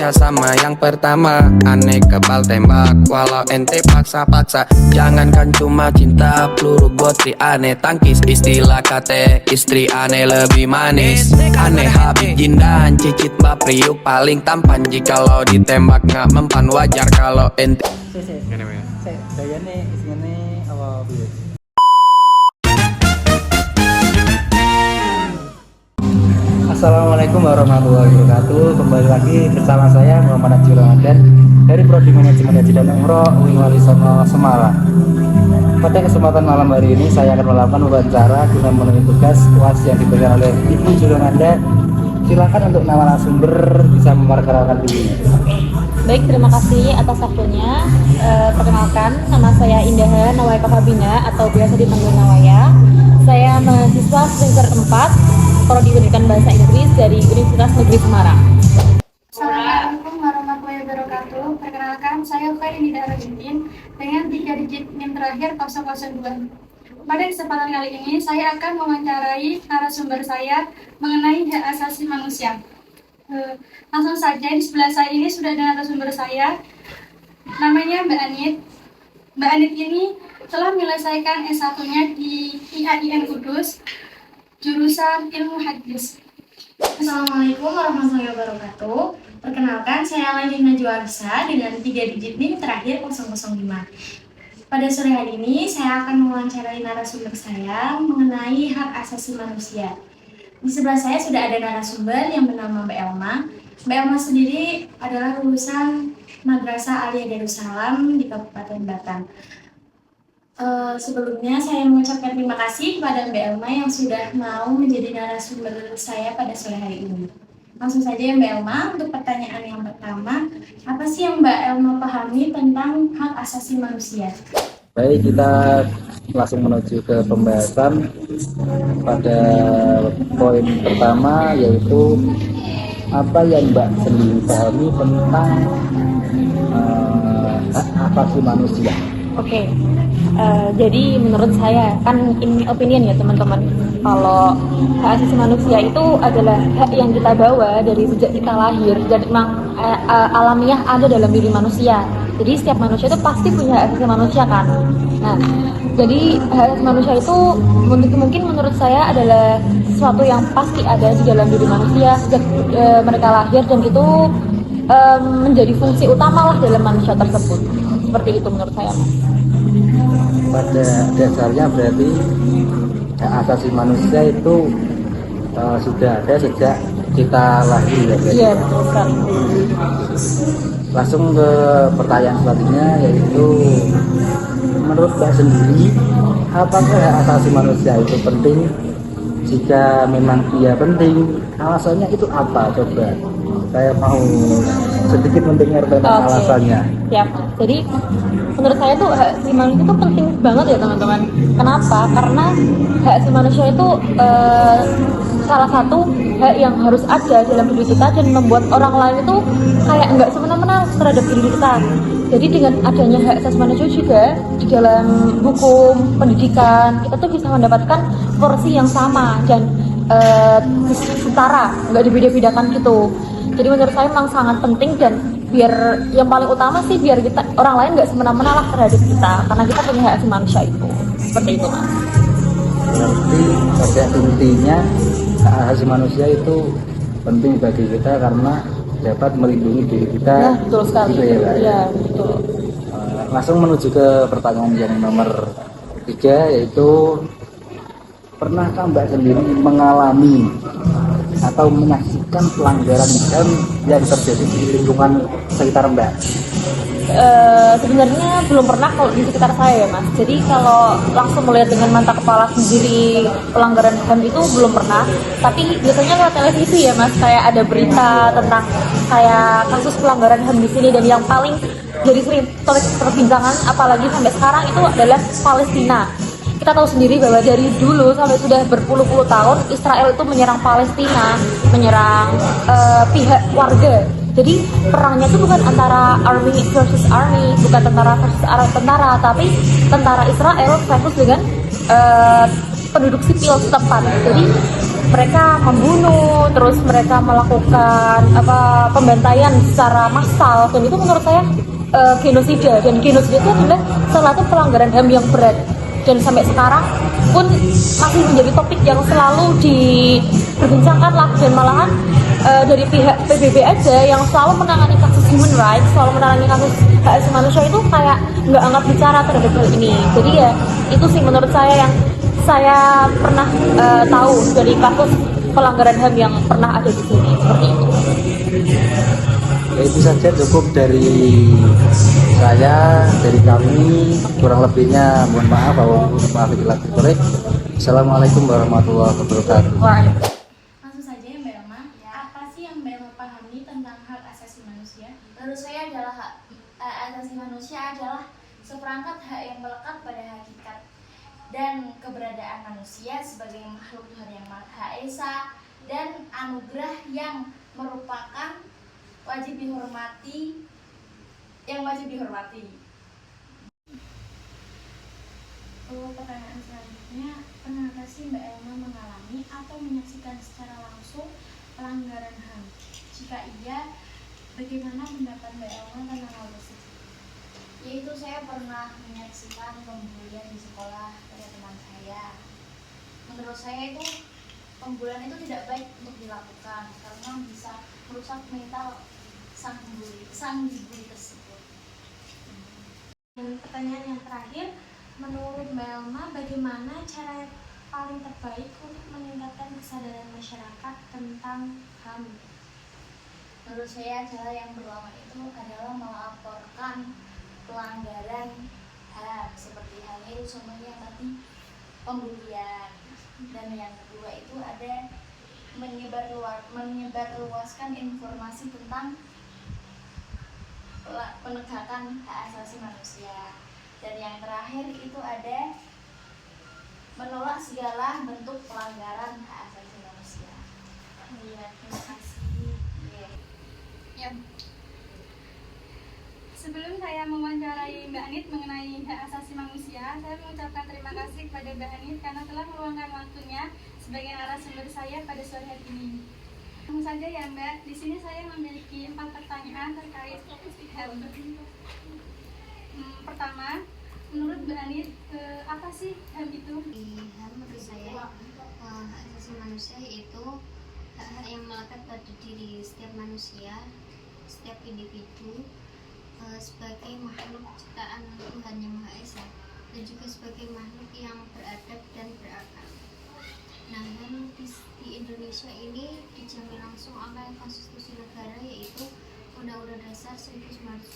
beda sama yang pertama. Aneh kebal tembak, walau ente paksa-paksa. Jangankan cuma cinta, peluru gotri aneh tangkis. Istilah kate, istri aneh lebih manis. Aneh Habib Jindan, cicit mbak Priuk paling tampan. Jikalau ditembak nggak mempan, wajar kalau ente. Saya nih isinya apa bu? Assalamualaikum warahmatullahi wabarakatuh. Kembali lagi bersama saya Muhammad Najib Ramadan dari Prodi Manajemen Haji dan Umroh UIN Wali Songo Semarang. Pada kesempatan malam hari ini saya akan melakukan wawancara guna memenuhi tugas UAS yang diberikan oleh Ibu Jurang Anda. Silakan untuk nama narasumber bisa memperkenalkan diri. Baik, terima kasih atas waktunya. Perkenalkan, nama saya Indah Nawaya Kafabina atau biasa dipanggil Nawaya. Saya mahasiswa semester 4 Prodi Pendidikan Bahasa Inggris dari Universitas Negeri Semarang. Assalamualaikum warahmatullahi wabarakatuh. Perkenalkan, saya Fairin Darajudin dengan 3 digit NIM terakhir 002. Pada kesempatan kali ini, saya akan mewawancarai narasumber saya mengenai hak asasi manusia. Langsung saja, di sebelah saya ini sudah ada narasumber saya, namanya Mbak Anit. Mbak Anit ini telah menyelesaikan S1-nya di IAIN Kudus, jurusan Ilmu Hadis. Assalamualaikum warahmatullahi wabarakatuh. Perkenalkan, saya Laini Najwa Arisa dengan 3 digit NIM terakhir 005. Pada sore hari ini, saya akan mewawancarai narasumber saya mengenai hak asasi manusia. Di sebelah saya sudah ada narasumber yang bernama Mbak Elma. Mbak Elma sendiri adalah lulusan Madrasah Aliyah Darussalam di Kabupaten Batang. Sebelumnya saya mengucapkan terima kasih kepada Mbak Elma yang sudah mau menjadi narasumber saya pada sore hari ini. Langsung saja ya Mbak Elma, untuk pertanyaan yang pertama, apa sih yang Mbak Elma pahami tentang hak asasi manusia? Baik, kita langsung menuju ke pembahasan pada poin pertama, yaitu apa yang Mbak sendiri pahami tentang hak asasi manusia. Oke. Jadi menurut saya, kan ini opinion ya teman-teman, kalau hak asasi manusia itu adalah hak yang kita bawa dari sejak kita lahir dan memang alamiah ada dalam diri manusia. Jadi setiap manusia itu pasti punya hak asasi manusia kan. Nah, jadi hak asasi manusia itu mungkin menurut saya adalah sesuatu yang pasti ada di dalam diri manusia sejak mereka lahir, dan itu menjadi fungsi utama lah dalam manusia tersebut. Seperti itu menurut saya, Mas. Pada dasarnya berarti hak asasi manusia itu sudah ada sejak kita lahir ya. Iya, betul sekali. Langsung ke pertanyaan selanjutnya, yaitu menurut Mbak sendiri, apakah hak asasi manusia itu penting? Jika memang iya penting, alasannya itu apa? Coba saya mau sedikit mendengar tentang alasannya. Ya, jadi menurut saya tuh hak asasi manusia itu penting banget ya teman-teman. Kenapa? Karena hak asasi manusia itu salah satu hak yang harus ada dalam diri kita dan membuat orang lain itu kayak nggak semena-mena terhadap diri kita. Jadi dengan adanya hak asasi manusia juga di dalam hukum, pendidikan, kita tuh bisa mendapatkan porsi yang sama dan setara, nggak dibeda-bedakan gitu. Jadi menurut saya memang sangat penting, dan biar yang paling utama sih biar kita orang lain nggak semena-mena lah terhadap kita, karena kita punya hak asasi manusia itu. Seperti itu, Mas. Berarti pada intinya hak asasi manusia itu penting bagi kita karena dapat melindungi diri kita. Nah, betul sekali. Gitu ya, ya, betul. Langsung menuju ke pertanyaan yang nomor 3, yaitu pernahkah Mbak sendiri mengalami atau menyaksikan pelanggaran HAM yang terjadi di lingkungan sekitar Mbak? Sebenarnya belum pernah kalau di sekitar saya ya, Mas. Jadi kalau langsung melihat dengan mata kepala sendiri pelanggaran HAM itu belum pernah. Tapi biasanya lewat televisi ya, Mas, kayak ada berita tentang kayak kasus pelanggaran HAM di sini, dan yang paling jadi sering topik perbincangan apalagi sampai sekarang itu adalah Palestina. Kita tahu sendiri bahwa dari dulu sampai sudah berpuluh-puluh tahun Israel itu menyerang Palestina, menyerang pihak warga. Jadi perangnya itu bukan antara army versus army, bukan tentara versus tentara, tapi tentara Israel versus dengan penduduk sipil setempat. Jadi mereka membunuh, terus mereka melakukan pembantaian secara massal, dan itu menurut saya genosida, dan genosida itu adalah salah satu pelanggaran HAM yang berat, dan sampai sekarang pun masih menjadi topik yang selalu diperbincangkan lah, dan malahan dari pihak PBB aja yang selalu menangani kasus human rights, selalu menangani kasus hak asasi manusia itu kayak nggak angkat bicara terhadap hal ini. Jadi ya itu sih menurut saya yang saya pernah tahu dari kasus pelanggaran HAM yang pernah ada di sini, seperti itu. Ya, itu saja cukup dari saya, dari kami. Kurang lebihnya mohon maaf, maaf bila korek. Assalamualaikum warahmatullahi wabarakatuh. Langsung saja ya Mbak Elma, apa sih yang Mbak Elma pahami tentang hak asasi manusia? Menurut saya adalah hak asasi manusia adalah seperangkat hak yang melekat pada hakikat dan keberadaan manusia sebagai makhluk Tuhan yang Maha Esa dan anugerah yang merupakan wajib dihormati, Pertanyaan selanjutnya, pernahkah sih Mbak Elma mengalami atau menyaksikan secara langsung pelanggaran HAM? Jika iya, bagaimana pendapat Mbak Elma tentang hal tersebut? Yaitu saya pernah menyaksikan pembulian di sekolah pada teman saya. Menurut saya itu pembulian itu tidak baik untuk dilakukan karena bisa merusak mental sang dibully tersebut. Dan pertanyaan yang terakhir, menurut Mbak Elma, bagaimana cara paling terbaik untuk meningkatkan kesadaran masyarakat tentang HAM? Menurut saya cara yang pertama itu adalah melaporkan pelanggaran HAM seperti halnya itu contohnya tadi pembulian, dan yang kedua itu ada menyebarluaskan informasi tentang penegakan hak asasi manusia, dan yang terakhir itu ada menolak segala bentuk pelanggaran hak asasi manusia. Iya, terima kasih. Ya. Sebelum saya mewawancarai Mbak Anit mengenai hak asasi manusia, saya mengucapkan terima kasih kepada Mbak Anit karena telah meluangkan waktunya sebagai narasumber saya pada sore hari ini. Langsung saja ya Mbak, di sini saya memiliki 4 pertanyaan terkait HAM. Pertama, menurut Mbak Anit, apa sih HAM itu? HAM menurut saya hak asasi manusia yaitu hak-hak yang melekat pada diri setiap manusia, setiap individu sebagai makhluk ciptaan Tuhan yang Maha Esa, dan juga sebagai makhluk yang beradab dan berakal. Nah, HAM di Indonesia ini dijamin langsung oleh konstitusi negara, yaitu Undang-Undang Dasar 1945,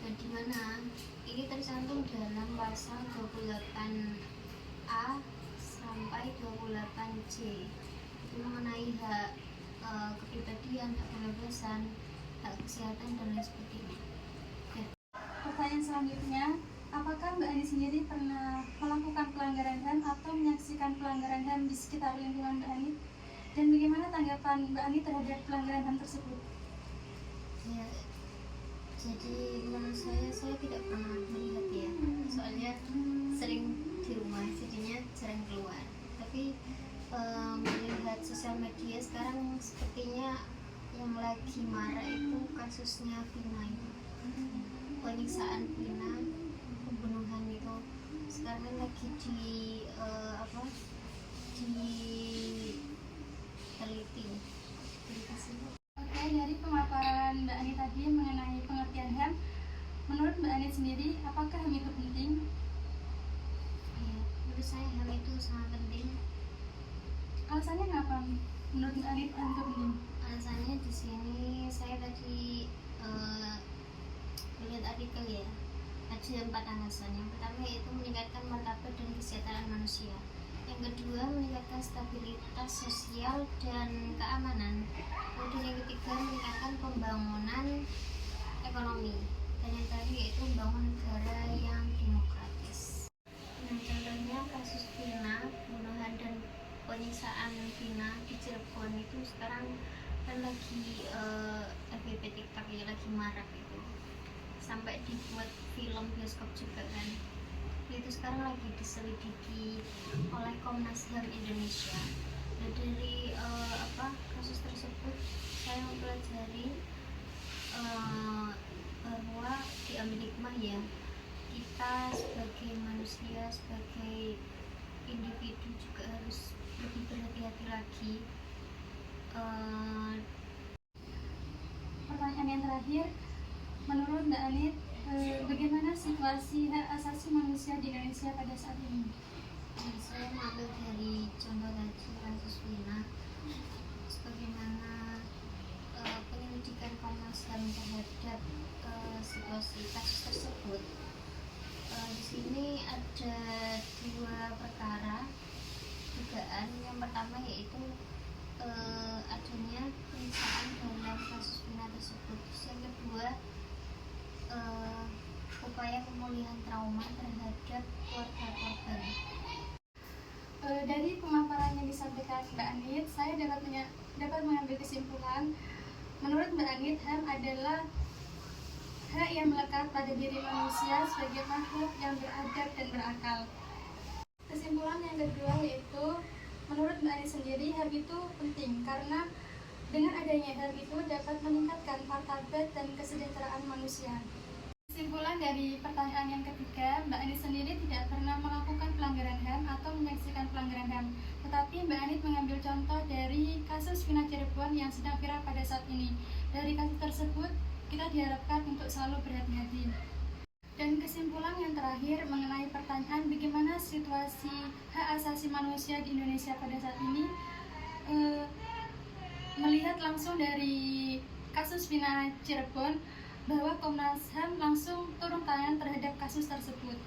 dan di mana ini tercantum dalam pasal 28A sampai 28C, itu mengenai hak kepribadian, hak kebebasan, hak kesehatan, dan lain sebagainya. Pertanyaan selanjutnya, apakah Mbak Anit sendiri pernah melakukan pelanggaran HAM atau menyaksikan pelanggaran HAM di sekitar lingkungan Mbak Anit? Dan bagaimana tanggapan Mbak Anit terhadap pelanggaran HAM tersebut? Ya, jadi menurut saya tidak pernah melihat ya, soalnya sering di rumah, jadinya jarang keluar. Tapi melihat sosial media sekarang sepertinya yang lagi marak itu kasusnya Vina itu, penyiksaan Vina, pembunuhan itu sekarang lagi diteliti. Oke, dari pemaparan Mbak Anit tadi mengenai pengertian HAM, menurut Mbak Anit sendiri, apakah HAM itu penting? Ya, menurut saya hal itu sangat penting. Alasannya kenapa menurut Mbak Anit HAM itu penting? Alasannya di sini saya tadi melihat artikel ya, ada 4 alasan. Yang pertama yaitu meningkatkan martabat dan kesejahteraan manusia. Yang kedua meningkatkan stabilitas sosial dan keamanan. Kemudian yang ketiga meningkatkan pembangunan ekonomi. Dan yang terakhir yaitu membangun negara yang demokratis. Nah, contohnya kasus Vina, pembunuhan dan penyiksaan Vina di Cirebon itu sekarang kan lagi FYP TikTok ya, lagi marak itu, sampai dibuat film bioskop juga kan. Itu sekarang lagi diselidiki oleh Komnas HAM Indonesia. dari kasus tersebut saya mempelajari bahwa diambil hikmah ya, kita sebagai manusia, sebagai individu juga harus lebih berhati-hati lagi. Pertanyaan yang terakhir, menurut Mbak Anit, bagaimana situasi hak asasi manusia di Indonesia pada saat ini? Saya mengambil dari contoh tadi kasus Wina, sebagaimana penyelidikan Komnas HAM terhadap situasi kasus tersebut. Di sini ada 2 perkara dugaan. Yang pertama yaitu adanya penyiksaan dalam kasus Wina tersebut. Yang kedua, upaya pemulihan trauma terhadap keluarga korban. Dari pemaparan yang disampaikan Mbak Anit, saya dapat mengambil kesimpulan, menurut Mbak Anit, HAM adalah hak yang melekat pada diri manusia sebagai makhluk yang beradab dan berakal. Kesimpulan yang kedua yaitu, menurut Mbak Anit sendiri, HAM itu penting karena dengan adanya HAM itu dapat meningkatkan martabat dan kesejahteraan manusia. Kesimpulan dari pertanyaan yang ketiga, Mbak Anit sendiri tidak pernah melakukan pelanggaran HAM atau menyaksikan pelanggaran HAM, tetapi Mbak Anit mengambil contoh dari kasus Wina Cirebon yang sedang viral pada saat ini. Dari kasus tersebut, kita diharapkan untuk selalu berhati-hati. Dan kesimpulan yang terakhir mengenai pertanyaan bagaimana situasi hak asasi manusia di Indonesia pada saat ini, melihat langsung dari kasus Wina Cirebon, bahwa Komnas HAM langsung turun tangan terhadap kasus tersebut.